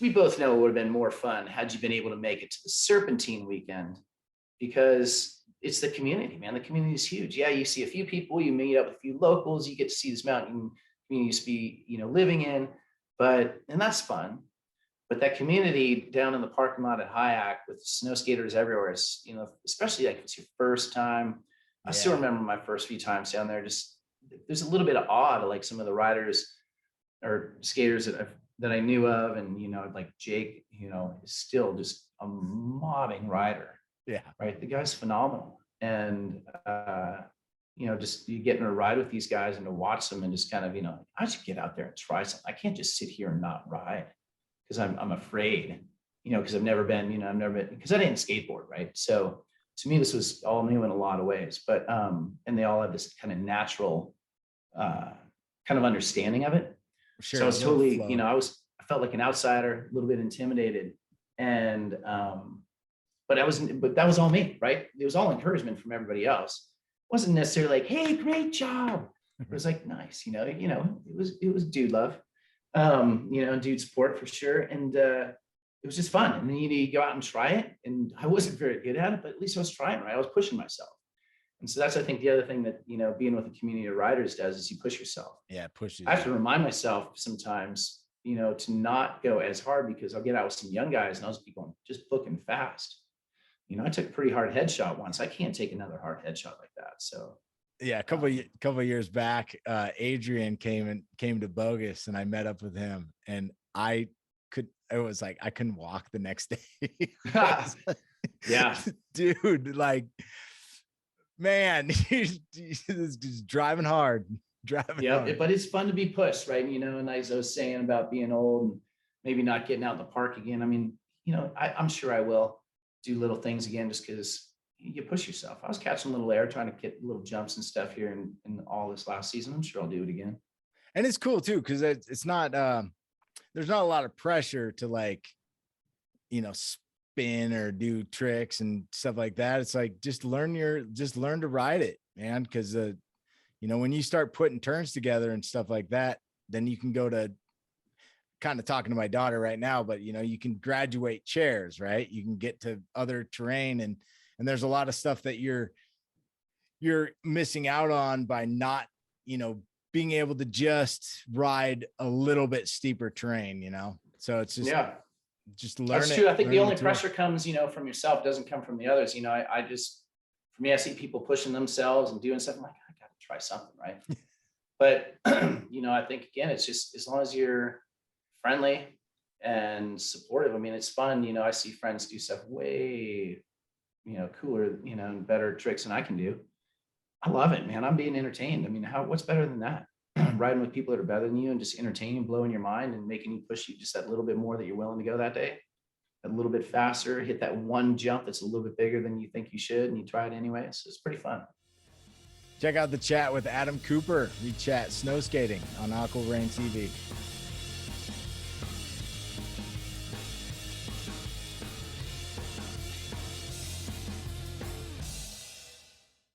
we both know it would have been more fun had you been able to make it to the Serpentine weekend, because it's the community, man. The community is huge. Yeah, you see a few people, you meet up with a few locals, you get to see this mountain community used to be, living in, and that's fun. But that community down in the parking lot at Hyack with snow skaters everywhere is, especially like it's your first time. I still remember my first few times down there. Just there's a little bit of awe to like some of the riders or skaters that I knew of, and like Jake, is still just a mobbing rider. Yeah. Right. The guy's phenomenal. And just you get in a ride with these guys and to watch them and just kind of, I should get out there and try something. I can't just sit here and not ride because I'm afraid, because I've never been, because I didn't skateboard. Right. So to me, this was all new in a lot of ways, but, and they all have this kind of natural, kind of understanding of it. Sure, so I was totally, I felt like an outsider, a little bit intimidated. And, but that was all me, right? It was all encouragement from everybody else. It wasn't necessarily like, hey, great job. It was like, nice, it was dude love, dude support for sure. And it was just fun. And then you go out and try it. And I wasn't very good at it, but at least I was trying, right? I was pushing myself. And so that's, I think, the other thing that, being with a community of riders does is you push yourself. Yeah, push you. I have to remind myself sometimes, to not go as hard, because I'll get out with some young guys and I'll just be going, just booking fast. I took a pretty hard headshot once. I can't take another hard headshot like that. So yeah, a couple of years back, Adrian came to Bogus, and I met up with him, and I couldn't walk the next day. Yeah, dude, like, man, he's just driving hard. Yeah, but it's fun to be pushed, right? And as I was saying about being old and maybe not getting out in the park again. I mean, I'm sure I will do little things again, just because you push yourself. I was catching a little air, trying to get little jumps and stuff here in all this last season. I'm sure I'll do it again. And it's cool too, because it's not there's not a lot of pressure to like, spin or do tricks and stuff like that. It's like just learn to ride it, man. Because when you start putting turns together and stuff like that, then you can go to, kind of talking to my daughter right now, but you can graduate chairs, right? You can get to other terrain, and there's a lot of stuff that you're missing out on by not, being able to just ride a little bit steeper terrain, So it's just learn. That's true. I think the only pressure comes, from yourself, doesn't come from the others. For me, I see people pushing themselves and doing stuff. I'm like, I got to try something, right? But, I think, again, it's just as long as you're friendly and supportive. I mean, it's fun. I see friends do stuff way, cooler, and better tricks than I can do. I love it, man. I'm being entertained. I mean, what's better than that? Riding with people that are better than you and just entertaining, blowing your mind and making you push you just that little bit more that you're willing to go that day. A little bit faster, hit that one jump that's a little bit bigger than you think you should, and you try it anyway. So it's pretty fun. Check out the chat with Adam Cooper. We chat snow skating on AquaBrainTV.